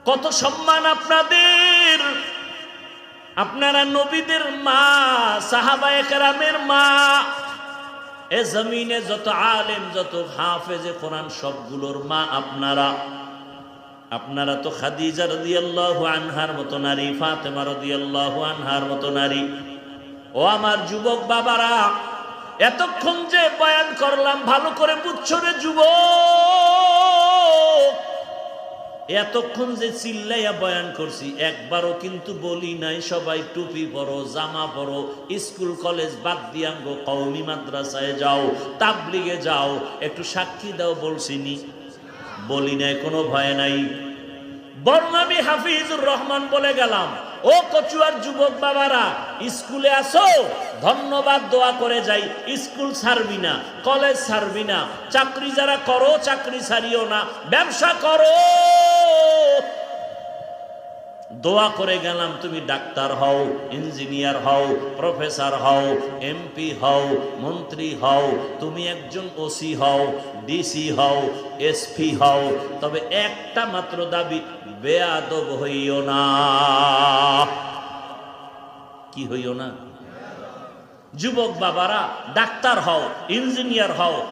কত সম্মান আপনাদের। আপনারা নবীদের মা, সাহাবায়ে কেরামের মা। এ জমিনে যত আলেম, যত হাফেজে কোরআন সবগুলোর মা আপনারা। আপনারা তো খাদিজা রাদিয়াল্লাহু আনহার মতো নারী, ফাতেমা রাদিয়াল্লাহু আনহার মতো নারী। ও আমার যুবক বাবারা, এতক্ষণ যে বয়ান করলাম ভালো করে বুঝছো রে যুবক। এতক্ষণ যে চিল্লাইয়া বয়ান করছি একবারও কিন্তু বলি নাই সবাই টুপি পরো, জামা পরো, স্কুল কলেজ বাদ দিয়াঙ্গো কওমি মাদ্রাসায় যাও, তাবলিগে যাও, একটু সাক্ষী দাও বলছিনি? বলি নাই, কোনো ভয় নাই। বরং আমি হাফিজুর রহমান বলে গেলাম, ও কচুয়ার যুবক বাবারা, স্কুলে আসো, ধন্যবাদ দোয়া করে যাই। স্কুল ছাড়বি না, কলেজ ছাড়বি না, চাকরি যারা করো চাকরি ছাড়িও না, ব্যবসা করো। দোয়া করে গেলাম, তুমি ডাক্তার হও, ইঞ্জিনিয়ার হও, প্রফেসর হও, এমপি হও, মন্ত্রী হও, তুমি একজন ওসি হও, ডিসি হও, এসপি হও, তবে একটা মাত্র দাবি, বেয়াদব হইও না। কি হইও না? যুবক বাবারা, ডাক্তার হও, ইঞ্জিনিয়ার হও,